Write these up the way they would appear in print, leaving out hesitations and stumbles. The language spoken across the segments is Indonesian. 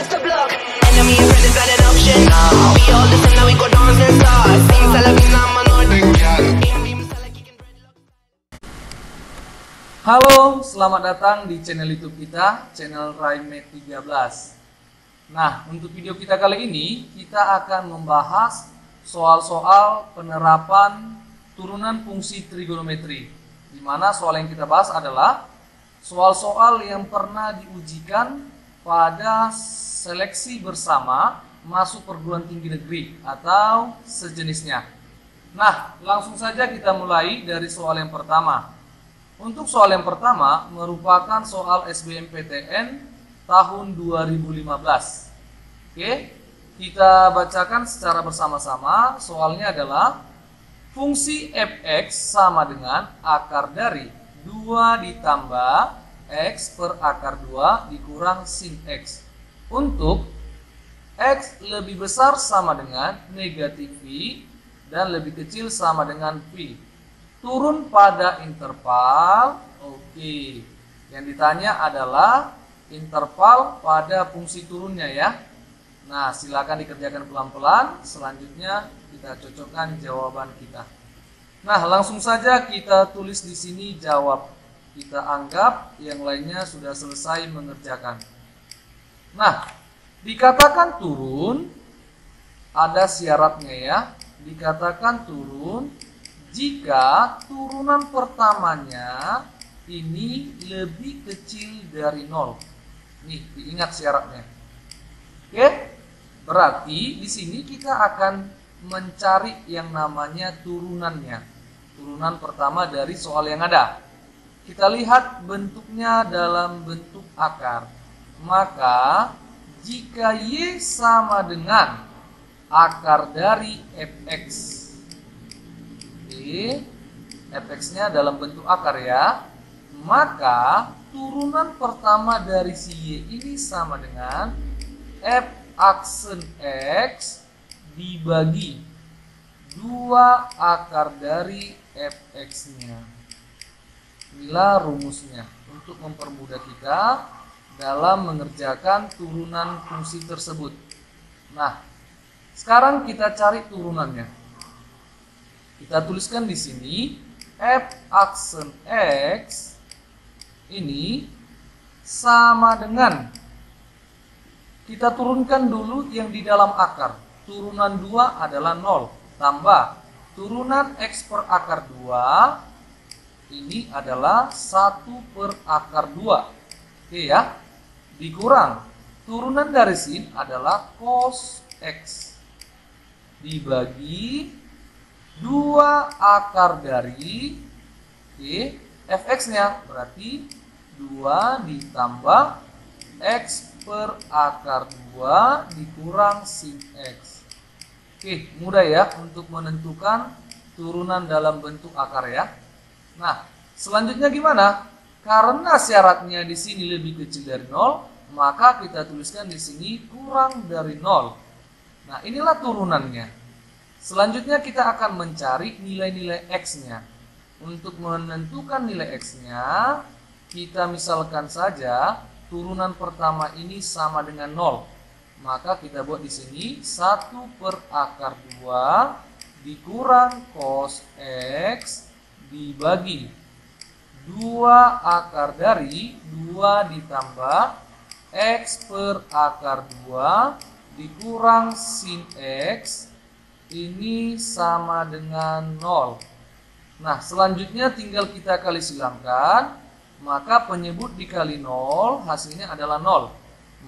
across the block. Enemy and friend is not an option. We all the same, now we go dance and start. Sing Salavina, man, Halo, selamat datang di channel YouTube kita, channel Raime 13. Nah, untuk video kita kali ini, kita akan membahas soal-soal penerapan turunan fungsi trigonometri. Di mana soal yang kita bahas adalah soal-soal yang pernah diujikan pada seleksi bersama masuk perguruan tinggi negeri atau sejenisnya. Nah, langsung saja kita mulai dari soal yang pertama. Untuk soal yang pertama merupakan soal SBMPTN tahun 2015. Oke, kita bacakan secara bersama-sama. Soalnya adalah fungsi fx sama dengan akar dari 2 ditambah x per akar 2 dikurang sin x. Untuk x lebih besar sama dengan negatif v dan lebih kecil sama dengan v. Turun pada interval. Oke, yang ditanya adalah interval pada fungsi turunnya ya. Nah, silakan dikerjakan pelan-pelan. Selanjutnya kita cocokkan jawaban kita. Nah, langsung saja kita tulis di sini jawab. Kita anggap yang lainnya sudah selesai mengerjakan. Nah, dikatakan turun, ada syaratnya ya. Dikatakan turun jika turunan pertamanya ini lebih kecil dari 0. Nih, diingat syaratnya. Oke? Berarti di sini kita akan mencari yang namanya turunannya. Turunan pertama dari soal yang ada. Kita lihat bentuknya dalam bentuk akar. Maka jika y sama dengan akar dari fx, fx-nya dalam bentuk akar ya, maka turunan pertama dari si y ini sama dengan f aksen x dibagi 2 akar dari fx-nya. Inilah rumusnya untuk mempermudah kita dalam mengerjakan turunan fungsi tersebut. Nah, sekarang kita cari turunannya. Kita tuliskan di sini f aksen x ini sama dengan, kita turunkan dulu yang di dalam akar. Turunan 2 adalah 0 tambah turunan x per akar 2 ini adalah 1 per akar 2. Oke ya. Dikurang turunan dari sin adalah cos x dibagi 2 akar dari fx-nya, berarti 2 ditambah x per akar 2 dikurang sin x. Oke, mudah ya untuk menentukan turunan dalam bentuk akar ya. Nah, selanjutnya gimana? Karena syaratnya di sini lebih kecil dari 0, maka kita tuliskan di sini kurang dari 0. Nah, inilah turunannya. Selanjutnya kita akan mencari nilai-nilai x-nya. Untuk menentukan nilai x-nya, kita misalkan saja turunan pertama ini sama dengan 0. Maka kita buat di sini 1 per akar 2 dikurang cos x dibagi 2 akar dari 2 ditambah x per akar 2 dikurang sin x. Ini sama dengan 0. Nah, selanjutnya tinggal kita kali silangkan. Maka penyebut dikali 0 hasilnya adalah 0.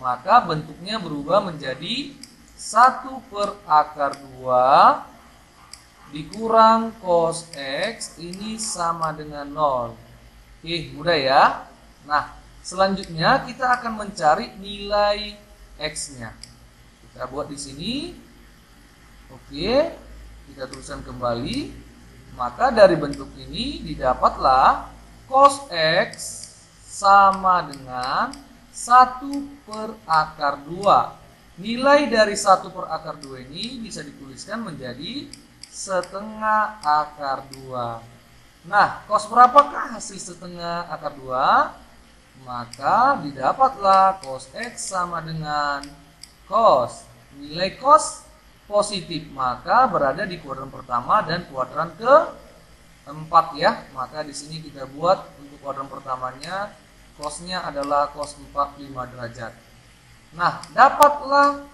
Maka bentuknya berubah menjadi 1 per akar 2 dikurang cos x ini sama dengan 0. Oke, mudah ya. Nah, selanjutnya kita akan mencari nilai x-nya. Kita buat di sini. Oke, kita tuliskan kembali. Maka dari bentuk ini didapatlah cos x sama dengan 1 per akar 2. Nilai dari 1 per akar 2 ini bisa dituliskan menjadi setengah akar 2. Nah, cos berapakah hasil setengah akar 2? Maka didapatlah cos x sama dengan cos. Nilai cos positif, maka berada di kuadran pertama dan kuadran keempat ya. Maka di sini kita buat untuk kuadran pertamanya cosnya adalah cos 45 derajat. Nah, dapatlah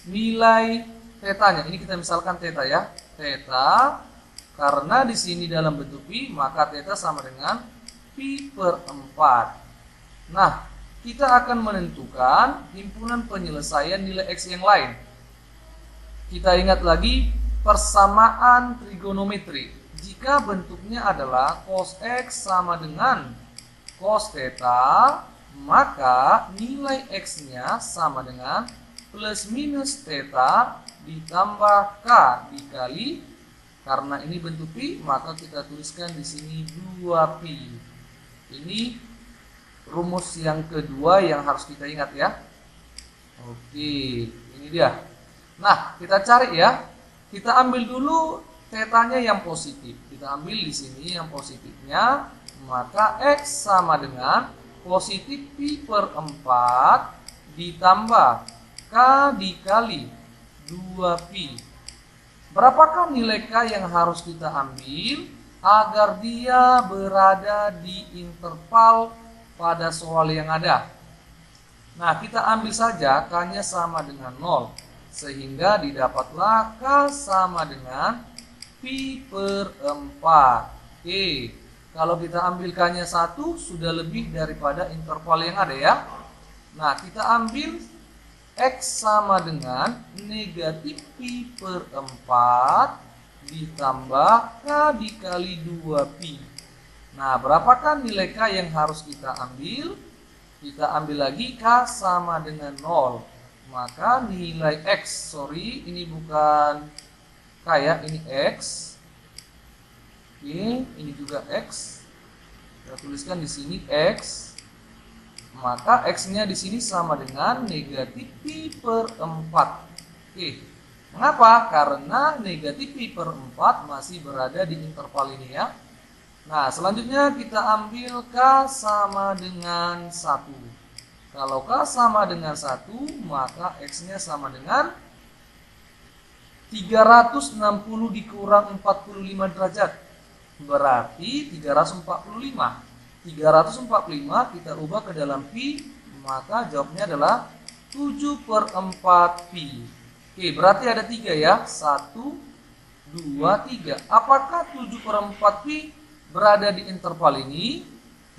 nilai tetanya. Ini kita misalkan theta ya. Theta, karena di sini dalam bentuk pi, maka theta sama dengan pi per 4. Nah, kita akan menentukan himpunan penyelesaian nilai X yang lain. Kita ingat lagi persamaan trigonometri. Jika bentuknya adalah cos X sama dengan cos theta, maka nilai X-nya sama dengan plus minus theta ditambah K dikali, karena ini bentuk pi, maka kita tuliskan di sini 2pi. Ini rumus yang kedua yang harus kita ingat ya. Oke, ini dia. Nah, kita cari ya. Kita ambil dulu tetanya yang positif. Kita ambil di sini yang positifnya, maka X sama dengan positif pi per 4 ditambah K dikali 2pi. Berapakah nilai K yang harus kita ambil agar dia berada di interval pada soal yang ada? Nah, kita ambil saja K-nya sama dengan 0, sehingga didapatlah K sama dengan pi per 4. Oke, kalau kita ambil K-nya 1, sudah lebih daripada interval yang ada ya. Nah, kita ambil X sama dengan negatif pi per 4 ditambah K dikali 2pi. Nah, berapakah nilai K yang harus kita ambil? Kita ambil lagi K sama dengan 0. Maka nilai X, ini bukan K ya, ini X. Oke, ini juga X. Kita tuliskan di sini X. Maka X-nya di sini sama dengan negatif pi per 4. Oke, mengapa? Karena negatif pi per 4 masih berada di interval ini ya. Nah, selanjutnya kita ambil K sama dengan 1. Kalau K sama dengan 1, maka X-nya sama dengan 360 dikurang 45 derajat. Berarti 345. 345 kita ubah ke dalam pi, maka jawabnya adalah 7 per 4 pi. Oke, berarti ada 3 ya. 1, 2, 3. Apakah 7 per 4 pi berada di interval ini?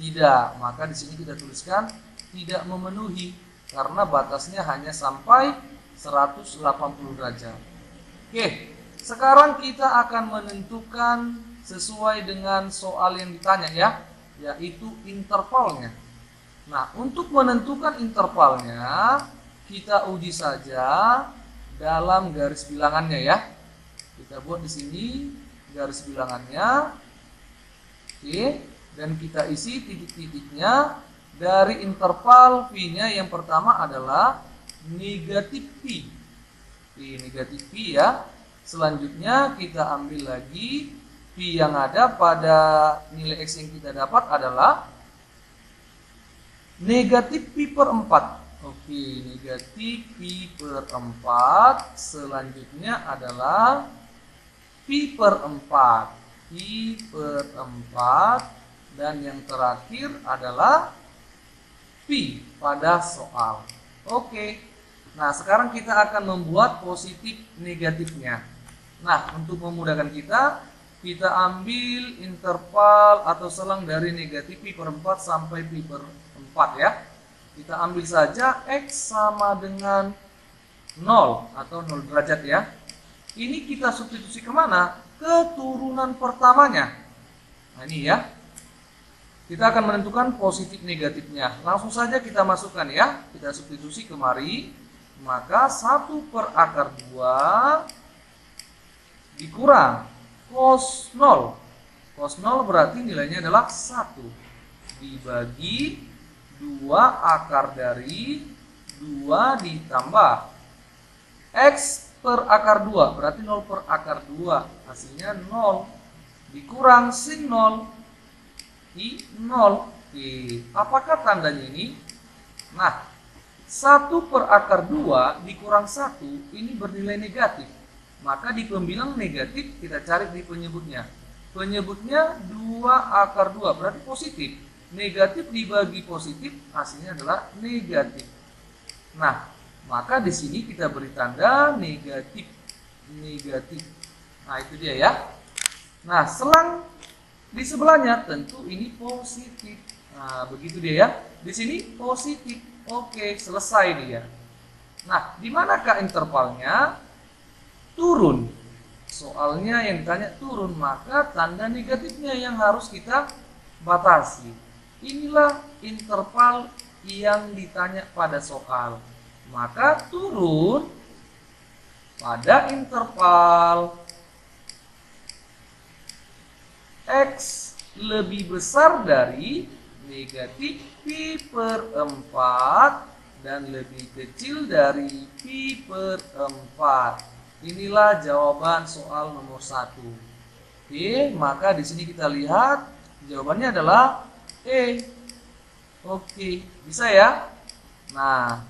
Tidak. Maka di sini kita tuliskan tidak memenuhi, karena batasnya hanya sampai 180 derajat. Oke, sekarang kita akan menentukan sesuai dengan soal yang ditanya ya, yaitu intervalnya. Nah, untuk menentukan intervalnya, kita uji saja dalam garis bilangannya ya. Kita buat di sini garis bilangannya. Oke, dan kita isi titik-titiknya. Dari interval pi-nya yang pertama adalah negatif pi. Negatif pi ya. Selanjutnya kita ambil lagi pi yang ada pada nilai X yang kita dapat adalah negatif pi per 4. Oke, negatif pi per 4. Selanjutnya adalah pi per 4. Pi per 4. Dan yang terakhir adalah pi pada soal. Oke. Nah, sekarang kita akan membuat positif negatifnya. Nah, untuk memudahkan kita ambil interval atau selang dari negatif pi per 4 sampai pi per 4 ya. Kita ambil saja X sama dengan 0 atau 0 derajat ya. Ini kita substitusi kemana? Ke turunan pertamanya. Nah, ini ya. Kita akan menentukan positif negatifnya. Langsung saja kita masukkan ya. Kita substitusi kemari. Maka 1 per akar 2 dikurang cos 0. Cos 0 berarti nilainya adalah 1. Dibagi 2 akar dari 2 ditambah X per akar 2. Berarti 0 per akar 2. Hasilnya 0. Dikurang sin 0. I 0. Oke. Apakah tandanya ini? Nah, 1 per akar 2 dikurang 1 ini bernilai negatif. Maka di pembilang negatif kita cari di penyebutnya. Penyebutnya 2 akar 2 berarti positif. Negatif dibagi positif hasilnya adalah negatif. Nah, maka di sini kita beri tanda negatif. Negatif. Nah, itu dia ya. Nah, selang di sebelahnya tentu ini positif. Nah, begitu dia ya. Di sini positif. Oke, selesai dia. Nah, di manakah intervalnya? Turun. Soalnya yang ditanya turun, maka tanda negatifnya yang harus kita batasi. Inilah interval yang ditanya pada soal. Maka turun pada interval X lebih besar dari negatif pi per 4 dan lebih kecil dari pi per 4. Inilah jawaban soal nomor 1. Oke, maka di sini kita lihat jawabannya adalah E. Oke, bisa ya? Nah,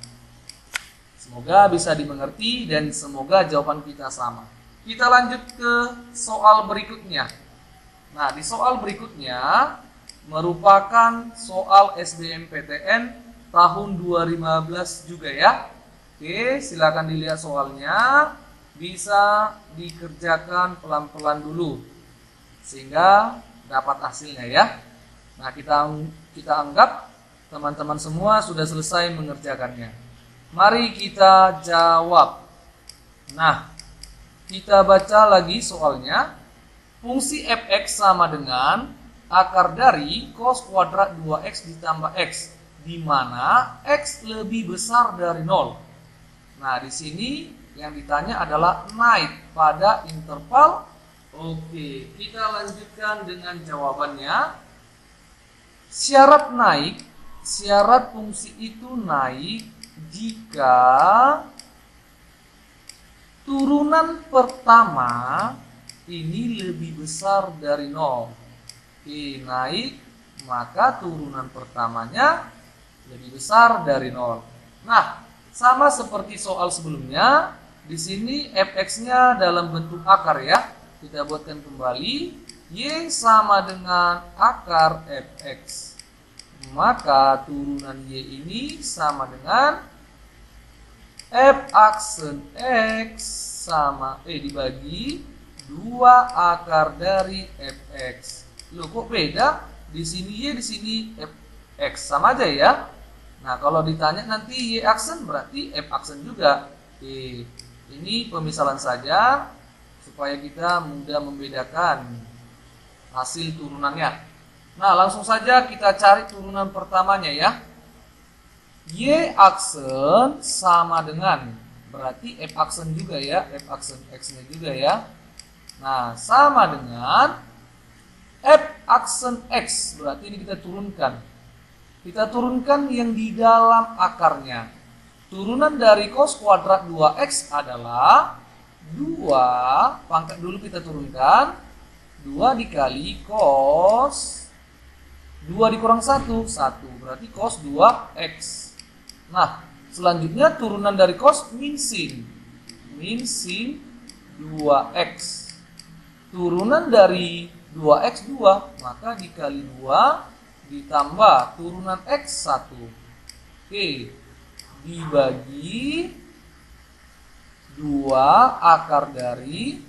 semoga bisa dimengerti dan semoga jawaban kita sama. Kita lanjut ke soal berikutnya. Nah, di soal berikutnya merupakan soal SBMPTN tahun 2015 juga ya. Oke, silakan dilihat soalnya. Bisa dikerjakan pelan-pelan dulu sehingga dapat hasilnya ya. Nah, kita anggap teman-teman semua sudah selesai mengerjakannya. Mari kita jawab. Nah, kita baca lagi soalnya. Fungsi fx sama dengan akar dari cos kuadrat 2x ditambah x, di mana x lebih besar dari 0. Nah, di sini yang ditanya adalah naik pada interval. Oke, kita lanjutkan dengan jawabannya. Syarat naik, syarat fungsi itu naik jika turunan pertama ini lebih besar dari 0. Oke, naik, maka turunan pertamanya lebih besar dari 0. Nah, sama seperti soal sebelumnya, di sini fx-nya dalam bentuk akar ya. Kita buatkan kembali. Y sama dengan akar fx. Maka turunan y ini sama dengan f aksen x sama dibagi 2 akar dari fx. Loh, kok beda? Di sini y, di sini fx, sama aja ya. Nah, kalau ditanya nanti y aksen berarti f aksen juga. Ini pemisalan saja supaya kita mudah membedakan hasil turunannya. Nah, langsung saja kita cari turunan pertamanya ya. Y aksen sama dengan, berarti f aksen juga ya, f aksen x-nya juga ya. Nah, sama dengan f aksen x, berarti ini kita turunkan. Kita turunkan yang di dalam akarnya. Turunan dari cos kuadrat 2x adalah 2, pangkat dulu kita turunkan, 2 dikali cos 2 dikurang 1, 1, berarti cos 2x. Nah, selanjutnya turunan dari cos min sin 2x. Turunan dari 2x 2, maka dikali 2 ditambah turunan x 1. Oke, dibagi 2 akar dari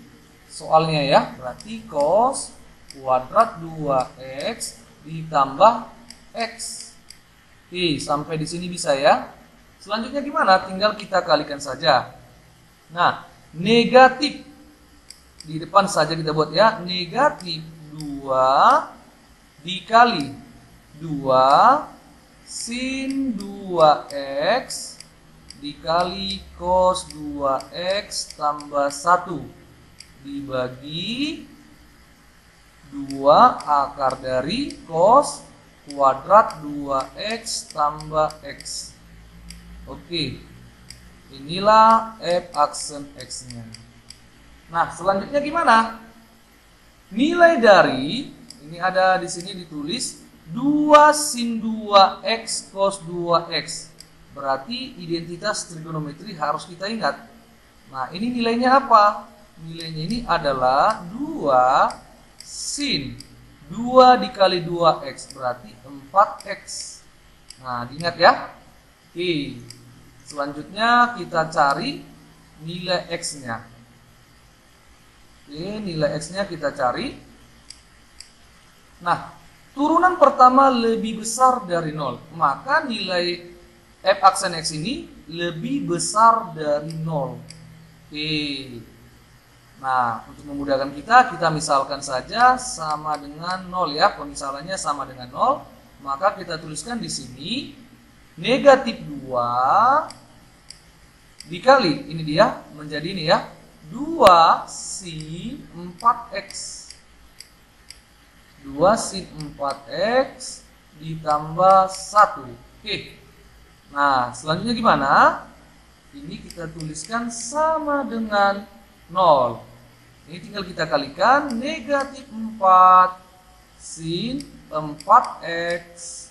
soalnya ya, berarti cos kuadrat 2x ditambah x. Oke, sampai di sini bisa ya. Selanjutnya gimana? Tinggal kita kalikan saja. Nah, negatif di depan saja kita buat ya. Negatif 2 dikali 2 sin 2x dikali cos 2x tambah 1 dibagi 2 akar dari cos kuadrat 2x tambah x. Oke, inilah f aksen x-nya. Nah, selanjutnya gimana? Nilai dari, ini ada di sini ditulis 2 sin 2x cos 2x. Berarti identitas trigonometri harus kita ingat. Nah, ini nilainya apa? Nilainya ini adalah 2 sin 2 dikali 2x, berarti 4x. Nah, diingat ya. Oke, selanjutnya kita cari nilai x-nya. Oke, nilai x-nya kita cari. Nah, turunan pertama lebih besar dari 0, maka nilai f aksen x ini lebih besar dari 0. Oke. Nah, untuk memudahkan kita misalkan saja sama dengan 0 ya. Pemisalannya sama dengan 0, maka kita tuliskan di sini negatif 2 dikali, ini dia, menjadi ini ya, 2 sin 4x. 2 sin 4x ditambah 1. Oke. Nah, selanjutnya gimana? Ini kita tuliskan sama dengan 0. Ini tinggal kita kalikan, negatif 4 sin 4x.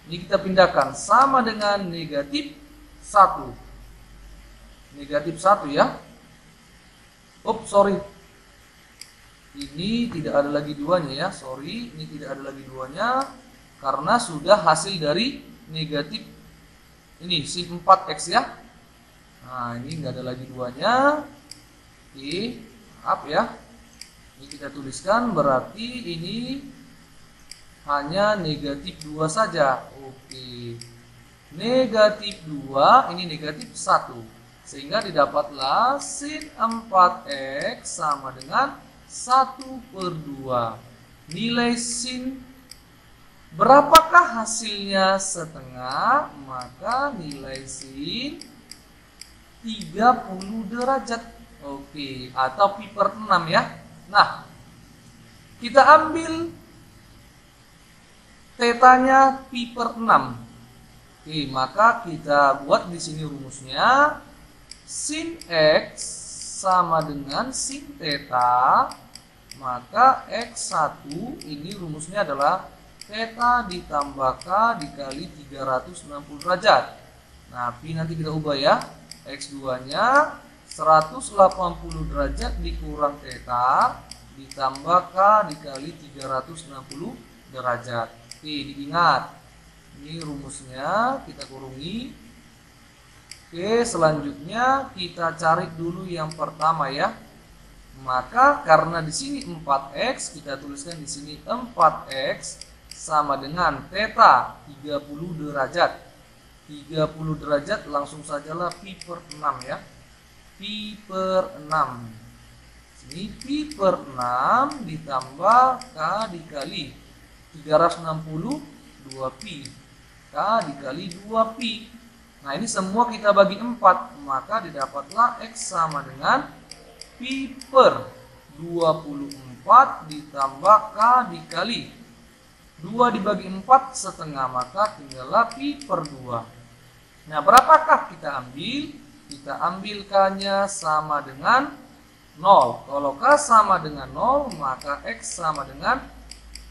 Ini kita pindahkan sama dengan negatif 1. Negatif 1 ya. Sorry. Ini tidak ada lagi duanya ya. Sorry, ini tidak ada lagi duanya. Karena sudah hasil dari negatif ini, sin 4x ya. Nah, ini nggak ada lagi duanya. Oke, maaf ya. Ini kita tuliskan, berarti ini hanya negatif 2 saja. Oke. Negatif 2, ini negatif 1. Sehingga didapatlah sin 4x sama dengan 1/2. Nilai sin berapakah hasilnya setengah? Maka nilai sin 30 derajat. Oke, atau pi per 6 ya. Nah, kita ambil tetanya pi per 6. Oke, maka kita buat di sini rumusnya. Sin x sama dengan sin theta, maka x1 ini rumusnya adalah theta ditambah k dikali 360 derajat. Nah, pi nanti kita ubah ya. X2-nya 180 derajat dikurang theta ditambah k dikali 360 derajat. Oke, diingat. Ini rumusnya kita kurungi. Oke, selanjutnya kita cari dulu yang pertama ya. Maka karena di sini 4x, kita tuliskan di sini 4x sama dengan theta 30 derajat. 30 derajat langsung sajalah pi per 6 ya. Pi per 6. Sini pi per 6 ditambah k dikali 360 2pi. K dikali 2pi. Nah, ini semua kita bagi 4, maka didapatlah x sama dengan pi per 24 ditambah k dikali 2 dibagi 4 setengah, maka tinggallah pi per 2. Nah, berapakah kita ambil? Kita ambil k-nya sama dengan 0. Kalau k sama dengan 0, maka x sama dengan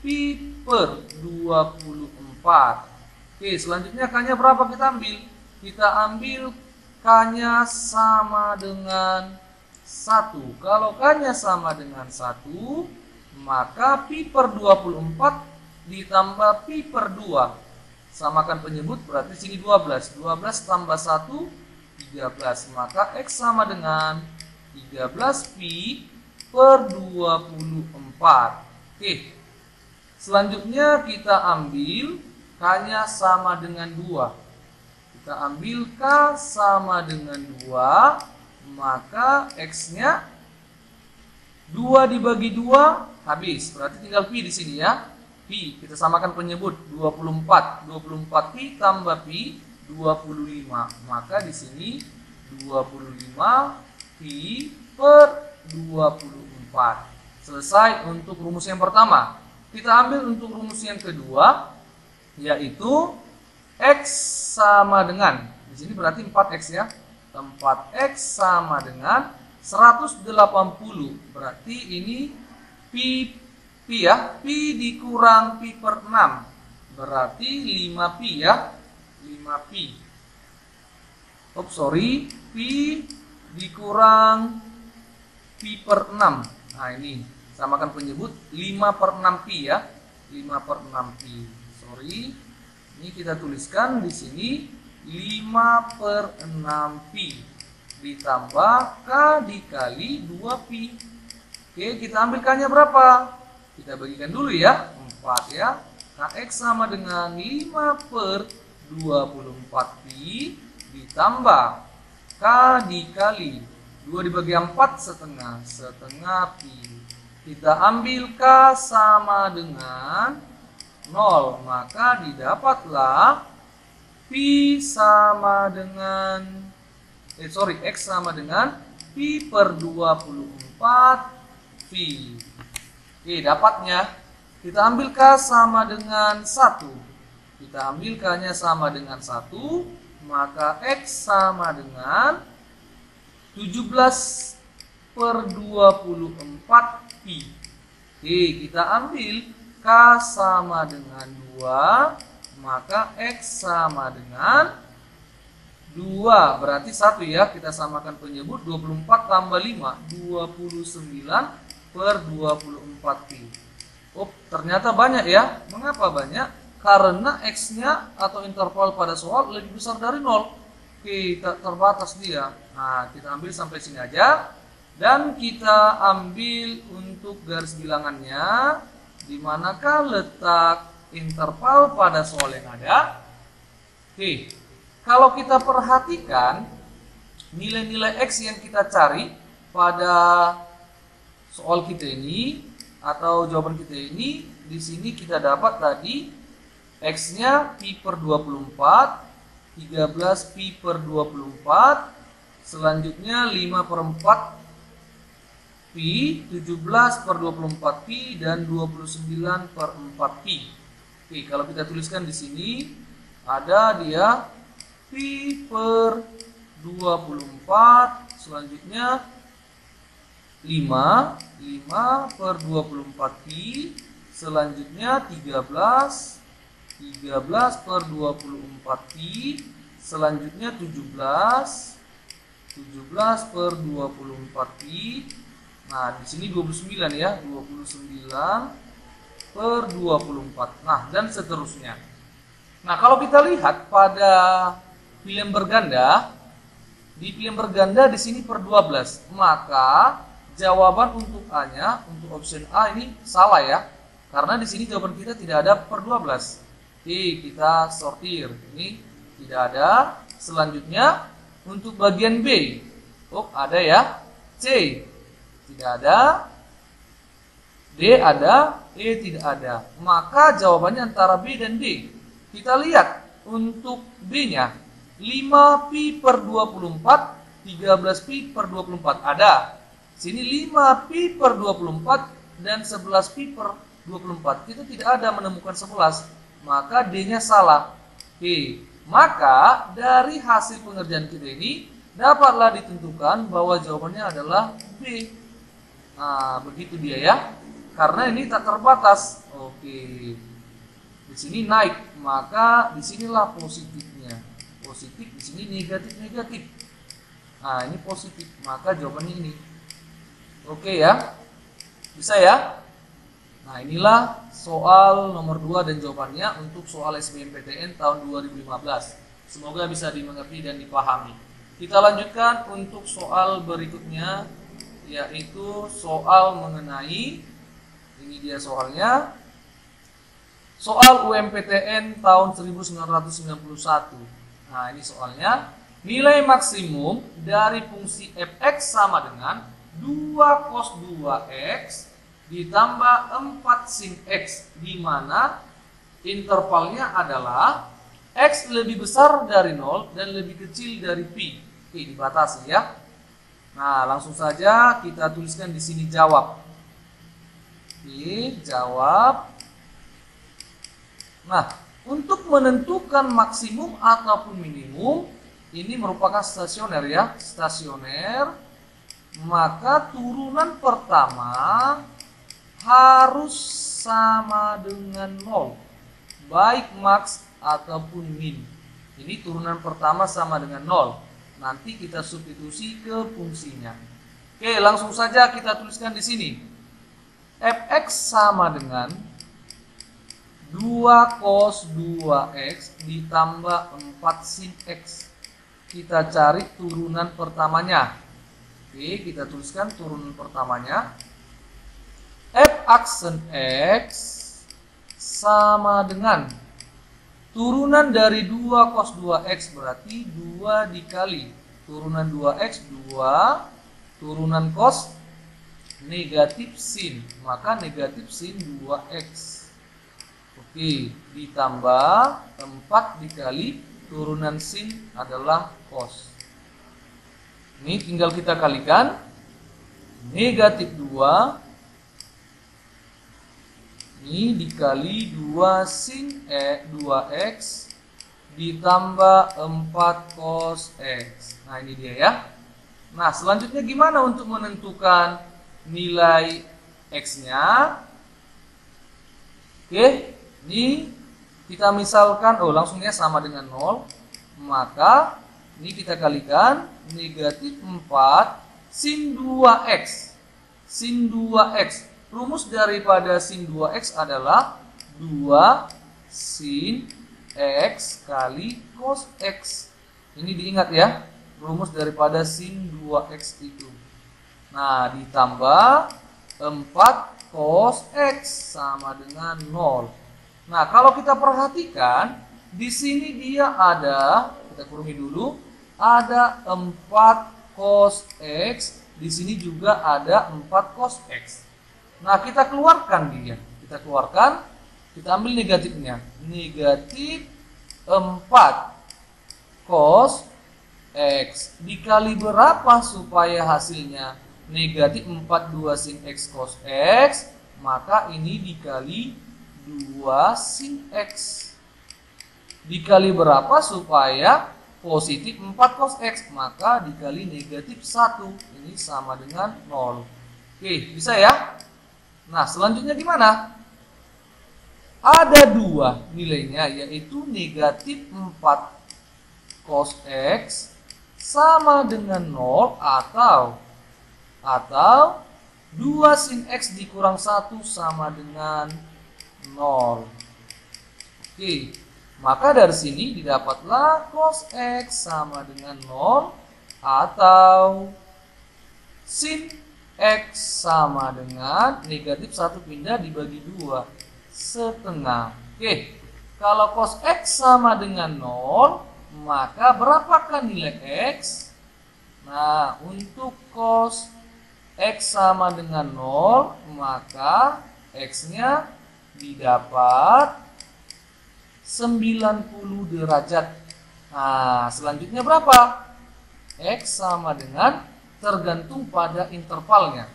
pi per 24. Oke, selanjutnya k-nya berapa kita ambil? Kita ambil k-nya sama dengan 1. Kalau k-nya sama dengan 1, maka pi per 24 ditambah pi per 2. Samakan penyebut, berarti sini 12. 12 tambah 1, 13. Maka x sama dengan 13 pi per 24. Oke. Selanjutnya kita ambil k-nya sama dengan 2. Kita ambil k sama dengan 2, maka x-nya 2 dibagi 2 habis. Berarti tinggal pi di sini ya. Pi kita samakan penyebut 24. 24 pi tambah pi 25. Maka di sini 25 pi per 24. Selesai untuk rumus yang pertama. Kita ambil untuk rumus yang kedua, yaitu x sama dengan, di sini berarti 4x ya. 4x sama dengan 180. Berarti ini pi ya, pi dikurang pi per 6. Berarti 5pi ya. 5pi. Pi dikurang pi per 6. Nah ini, samakan penyebut 5/6pi ya. 5/6pi. Ini kita tuliskan di sini 5/6pi ditambah K dikali 2pi. Oke, kita ambil K-nya berapa? Kita bagikan dulu ya, 4 ya. Kx sama dengan 5/24pi ditambah K dikali 2 dibagi 4 setengah pi. Kita ambil K sama dengan 0, maka didapatlah pi sama dengan X sama dengan pi per 24 pi. Oke, dapatnya kita ambil K sama dengan 1. Kita ambil K-nya sama dengan 1, maka X sama dengan 17/24pi. Oke, kita ambil K sama dengan 2, maka X sama dengan 2. Berarti 1 ya, kita samakan penyebut. 24 tambah 5, 29/24pi. Oh, ternyata banyak ya. Mengapa banyak? Karena X-nya atau interval pada soal lebih besar dari 0. Oke, terbatas dia. Nah, kita ambil sampai sini aja. Dan kita ambil untuk garis bilangannya. Di manakah letak interval pada soal yang ada? Oke, kalau kita perhatikan nilai-nilai X yang kita cari pada soal kita ini atau jawaban kita ini, di sini kita dapat tadi X-nya pi per 24, 13 pi per 24, selanjutnya 5/4 pi, 17/24 pi, dan 29/4 pi. Oke, kalau kita tuliskan di sini ada dia pi per 24, selanjutnya 5/24 pi, selanjutnya 13/24 pi, selanjutnya 17/24 pi. Nah, di sini 29 ya, 29/24. Nah, dan seterusnya. Nah, kalau kita lihat pada pilihan berganda, di pilihan berganda di sini per 12, maka jawaban untuk A-nya, untuk option A ini salah ya. Karena di sini jawaban kita tidak ada per 12. Oke, kita sortir. Ini tidak ada. Selanjutnya untuk bagian B. Oh, ada ya. C tidak ada. D ada, E tidak ada. Maka jawabannya antara B dan D. Kita lihat untuk B-nya. 5pi per 24, 13pi per 24 ada. Sini 5pi per 24 dan 11pi per 24. Kita tidak ada menemukan 11. Maka D-nya salah. Oke, maka dari hasil pengerjaan kita ini dapatlah ditentukan bahwa jawabannya adalah B. Nah, begitu dia ya. Karena ini tak terbatas. Oke. Di sini naik, maka di sinilah positifnya. Positif, di sini negatif. Nah, ini positif, maka jawabannya ini. Oke ya. Bisa ya? Nah, inilah soal nomor 2 dan jawabannya untuk soal SBMPTN tahun 2015. Semoga bisa dimengerti dan dipahami. Kita lanjutkan untuk soal berikutnya, yaitu soal mengenai, ini dia soalnya, soal UMPTN tahun 1991. Nah, ini soalnya, nilai maksimum dari fungsi fx sama dengan 2 cos 2x ditambah 4 sin x, di mana intervalnya adalah x lebih besar dari 0 dan lebih kecil dari pi. Oke, dibatasi ya. Nah, langsung saja kita tuliskan di sini jawab. Oke, jawab. Nah, untuk menentukan maksimum ataupun minimum, ini merupakan stasioner ya, stasioner. Maka turunan pertama harus sama dengan 0, baik max ataupun min. Ini turunan pertama sama dengan 0. Nanti kita substitusi ke fungsinya. Oke, langsung saja kita tuliskan di sini. Fx sama dengan 2 cos 2x ditambah 4 sin x. Kita cari turunan pertamanya. Oke, kita tuliskan turunan pertamanya. F aksen x sama dengan turunan dari 2 cos 2x berarti 2 dikali turunan 2x 2 turunan cos negatif sin, maka negatif sin 2x. Oke, ditambah 4 dikali turunan sin adalah cos. Ini tinggal kita kalikan. Negatif 2 ini dikali 2 sin 2x ditambah 4 cos x. Nah, ini dia ya. Nah, selanjutnya gimana untuk menentukan nilai x-nya? Oke, ini kita misalkan, langsungnya sama dengan 0. Maka, ini kita kalikan negatif 4 sin 2x. Sin 2x. Rumus daripada sin 2x adalah 2 sin x kali cos x. Ini diingat ya, rumus daripada sin 2x itu. Nah, ditambah 4 cos x sama dengan 0. Nah, kalau kita perhatikan, di sini dia ada, kita kurangi dulu, ada 4 cos x, di sini juga ada 4 cos x. Nah, kita keluarkan dia. Kita keluarkan, kita ambil negatifnya. Negatif 4 cos x dikali berapa supaya hasilnya negatif 42 sin x cos x, maka ini dikali 2 sin x. Dikali berapa supaya positif 4 cos x, maka dikali negatif 1. Ini sama dengan 0. Oke, bisa ya? Nah, selanjutnya gimana? Ada 2 nilainya, yaitu negatif 4 cos x sama dengan 0 atau 2 sin x dikurang 1 sama dengan 0. Oke, maka dari sini didapatlah cos x sama dengan 0 atau sin x sama dengan negatif 1 pindah dibagi 2 setengah. Oke, kalau cos x sama dengan 0, maka berapakah nilai x? Nah, untuk cos x sama dengan 0, maka x-nya didapat 90 derajat. Nah, selanjutnya berapa? X sama dengan, tergantung pada intervalnya.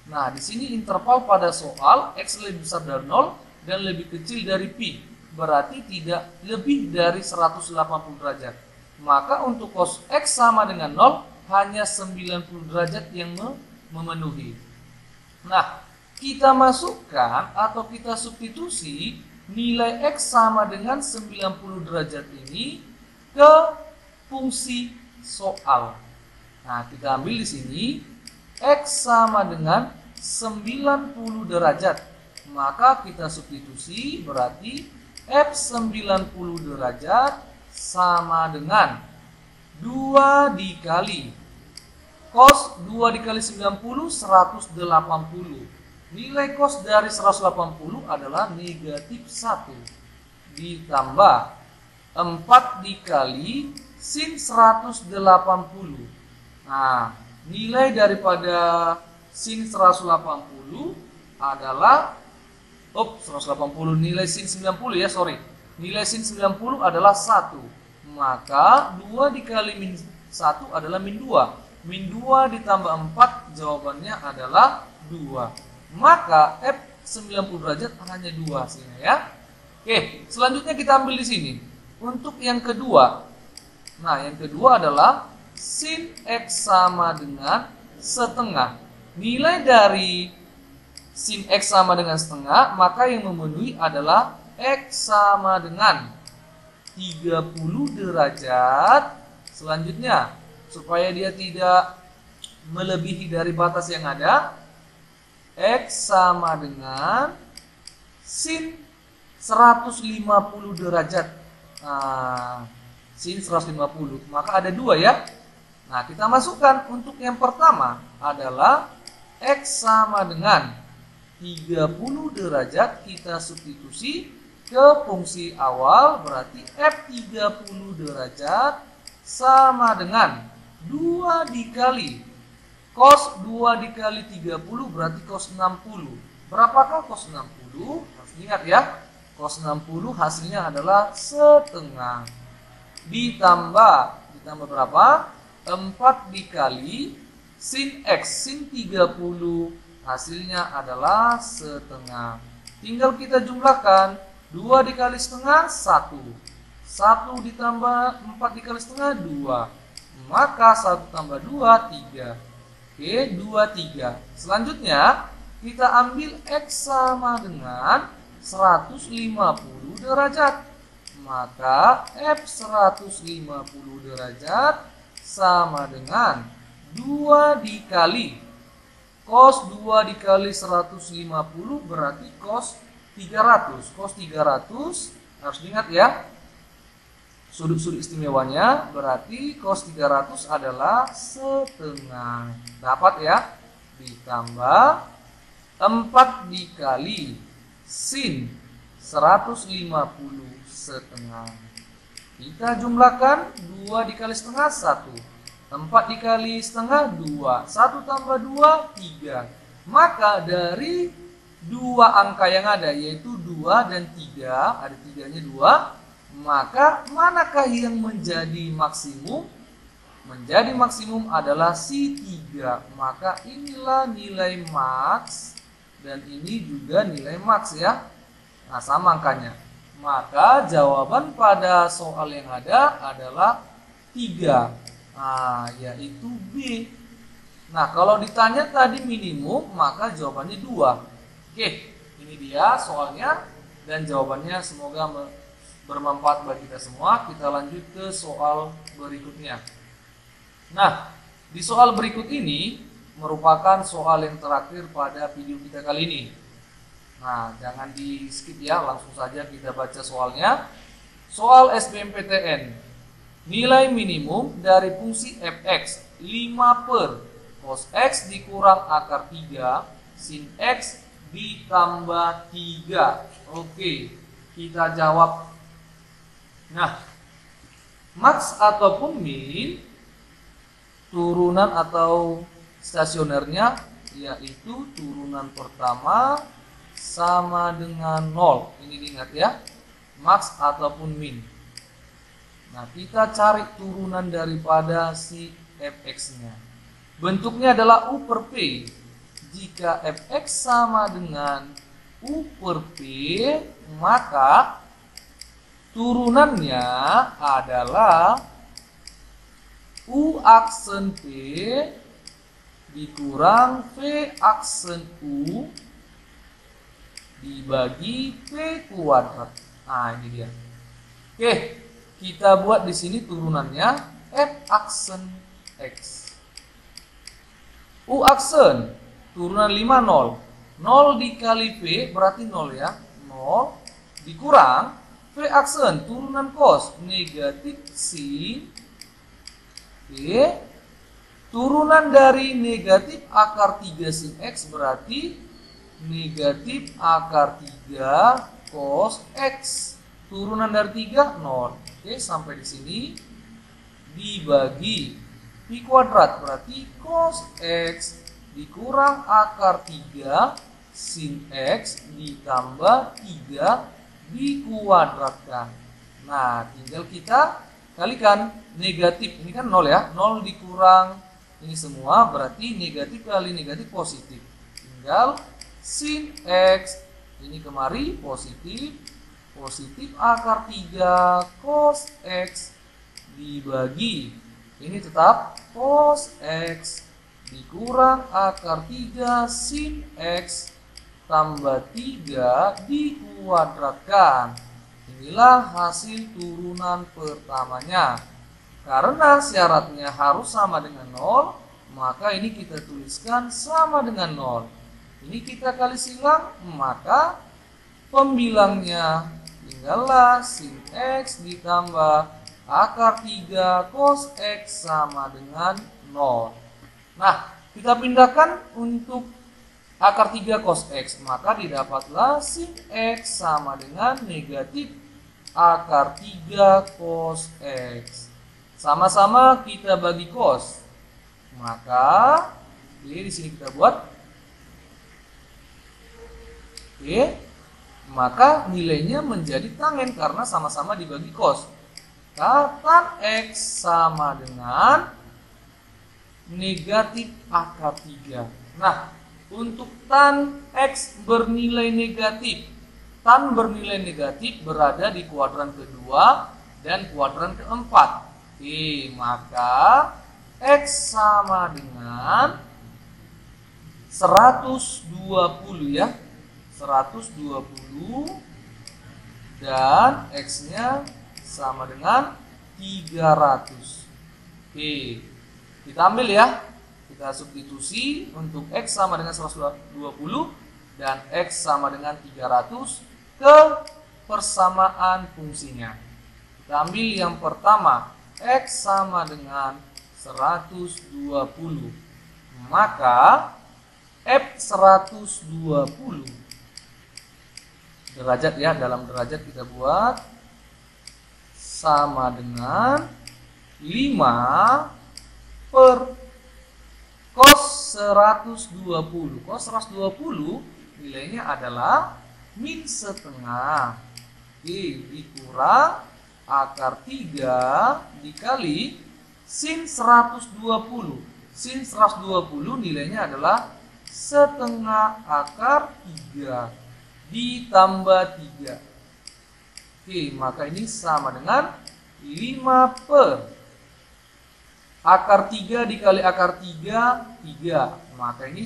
Nah, di sini interval pada soal x lebih besar dari 0 dan lebih kecil dari pi. Berarti tidak lebih dari 180 derajat. Maka untuk cos x sama dengan 0 hanya 90 derajat yang memenuhi. Nah, kita masukkan atau kita substitusi nilai x sama dengan 90 derajat ini ke fungsi soal. Nah, kita ambil di sini x sama dengan 90 derajat. Maka kita substitusi, berarti f 90 derajat sama dengan 2 dikali cos 2 dikali 90 180. Nilai cos dari 180 adalah negatif 1 ditambah 4 dikali sin 180. Nah, nilai daripada sin 180 adalah 180 nilai sin 90 ya, sorry. Nilai sin 90 adalah 1. Maka 2 dikali min 1 adalah min 2. Min 2 ditambah 4 jawabannya adalah 2. Maka F 90 derajat hanya 2 hasilnya ya. Oke, selanjutnya kita ambil di sini. Untuk yang kedua. Nah, yang kedua adalah sin x sama dengan setengah. Nilai dari sin x sama dengan setengah, maka yang memenuhi adalah x sama dengan 30 derajat. Selanjutnya, supaya dia tidak melebihi dari batas yang ada, X sama dengan sin 150 derajat. Nah, sin 150, maka ada 2 ya. Nah, kita masukkan untuk yang pertama adalah X sama dengan 30 derajat, kita substitusi ke fungsi awal, berarti F30 derajat sama dengan 2 dikali cos 2 dikali 30 berarti cos 60. Berapakah cos 60? Harus ingat ya, cos 60 hasilnya adalah setengah. Ditambah berapa? 4 dikali sin X, sin 30 hasilnya adalah setengah. Tinggal kita jumlahkan, 2 dikali setengah 1, 1 ditambah 4 dikali setengah 2, maka 1 tambah 2 3. Oke, 2 3. Selanjutnya kita ambil X sama dengan 150 derajat, maka F 150 derajat sama dengan 2 dikali cos 2 dikali 150 berarti cos 300. Cos 300 harus diingat ya, sudut-sudut istimewanya, berarti cos 300 adalah setengah. Dapat ya? Ditambah 4 dikali sin 150 setengah. Kita jumlahkan, 2 dikali setengah 1, 4 dikali setengah 2, 1 tambah 2 3. Maka dari 2 angka yang ada, yaitu 2 dan 3, ada 3-nya 2, maka manakah yang menjadi maksimum? Menjadi maksimum adalah si 3. Maka inilah nilai max dan ini juga nilai max ya. Nah, sama angkanya. Maka jawaban pada soal yang ada adalah 3. Nah, yaitu B. Nah, kalau ditanya tadi minimum, maka jawabannya 2. Oke, ini dia soalnya dan jawabannya, semoga bermanfaat bagi kita semua. Kita lanjut ke soal berikutnya. Nah, di soal berikut ini merupakan soal yang terakhir pada video kita kali ini. Nah, jangan di skip ya, langsung saja kita baca soalnya. Soal SBMPTN. Nilai minimum dari fungsi fx 5 per cos x dikurang akar 3 sin x ditambah 3. Oke, kita jawab. Nah, max ataupun min, turunan atau stasionernya, yaitu turunan pertama sama dengan 0. Ini diingat ya, max ataupun min. Nah, kita cari turunan daripada si fx-nya. Bentuknya adalah U per P. Jika fx sama dengan U per P, maka turunannya adalah U aksen P dikurang V aksen U dibagi P kuadrat. Nah, ini dia. Oke, kita buat di sini turunannya F aksen X. U aksen turunan 5 0. 0 dikali P berarti 0 ya. 0 dikurang V aksen turunan cos negatif sin P, turunan dari negatif akar 3 sin X berarti negatif akar 3 cos X. Turunan dari 3 0. Oke, sampai di sini dibagi Pi kuadrat berarti cos X dikurang akar 3 sin X ditambah 3 dikuadratkan. Nah, tinggal kita kalikan negatif, ini kan 0 ya, 0 dikurang ini semua berarti negatif kali negatif positif. Tinggal sin X, ini kemari positif, positif akar 3 cos X dibagi, ini tetap cos X dikurang akar 3 sin X tambah 3 dikuadratkan. Inilah hasil turunan pertamanya. Karena syaratnya harus sama dengan 0, maka ini kita tuliskan sama dengan 0. Ini kita kali silang, maka pembilangnya tinggallah sin X ditambah akar 3 cos X sama dengan 0. Nah, kita pindahkan untuk akar 3 cos X, maka didapatlah sin X sama dengan negatif akar 3 cos X. Sama-sama kita bagi cos. Maka di sini kita buat. Maka nilainya menjadi tangen karena sama-sama dibagi cos. Tan X sama dengan negatif akar 3. Nah, untuk tan X bernilai negatif, tan bernilai negatif berada di kuadran kedua dan kuadran keempat. Maka X sama dengan 120 ya. 120 dan X-nya sama dengan 300. Kita ambil ya. Kita substitusi untuk X sama dengan 120 dan X sama dengan 300 ke persamaan fungsinya. Kita ambil yang pertama, X sama dengan 120. Maka F120 derajat ya, dalam derajat kita buat sama dengan 5 per cos 120. Cos 120 nilainya adalah min setengah. Dikurang akar 3 dikali sin 120. Sin 120 nilainya adalah setengah akar 3 ditambah 3. Maka ini sama dengan 5 per akar 3 dikali akar 3, 3. Maka ini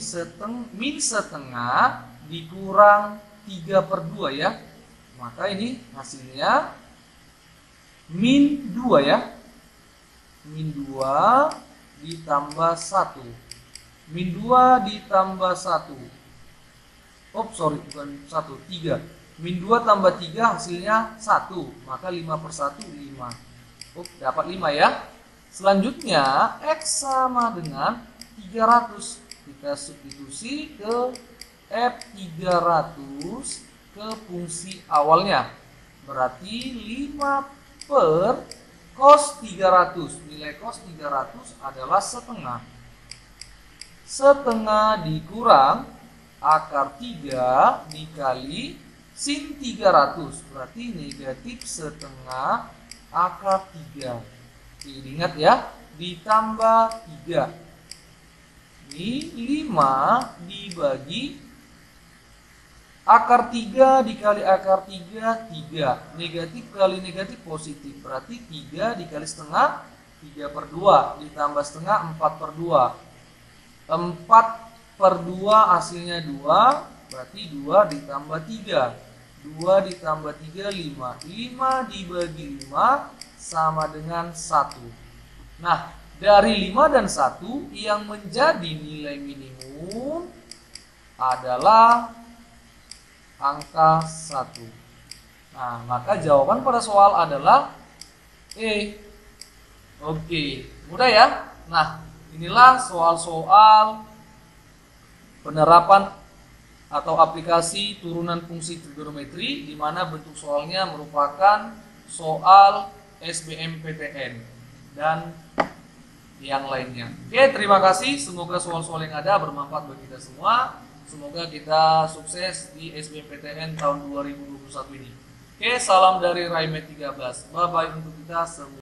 min setengah dikurang 3 per 2 ya. Maka ini hasilnya min 2 ya. Min 2 ditambah 1. Min 2 ditambah 1. Bukan 1, 3. Min 2 tambah 3 hasilnya 1. Maka 5 per 1, 5. Dapat 5 ya. Selanjutnya, X sama dengan 300. Kita substitusi ke F300 ke fungsi awalnya. Berarti 5 per cos 300. Nilai cos 300 adalah setengah. Setengah dikurang akar 3 dikali sin 300. Berarti negatif setengah akar 3. Ingat ya, ditambah 3. Ini 5 dibagi akar 3 dikali akar 3, 3. Negatif kali negatif positif. Berarti 3 dikali setengah, 3 per 2. Ditambah setengah, 4 per 2. 4 per 2 hasilnya 2. Berarti 2 ditambah 3. 2 ditambah 3, 5. 5 dibagi 5 sama dengan 1. Nah, dari 5 dan 1 yang menjadi nilai minimum adalah angka 1. Nah, maka jawaban pada soal adalah E. Oke, mudah ya? Nah, inilah soal-soal penerapan atau aplikasi turunan fungsi trigonometri di mana bentuk soalnya merupakan soal SBMPTN dan yang lainnya. Oke, terima kasih. Semoga soal-soal yang ada bermanfaat bagi kita semua. Semoga kita sukses di SBMPTN tahun 2021 ini. Oke, salam dari Raimet 13. Bye-bye untuk kita semua.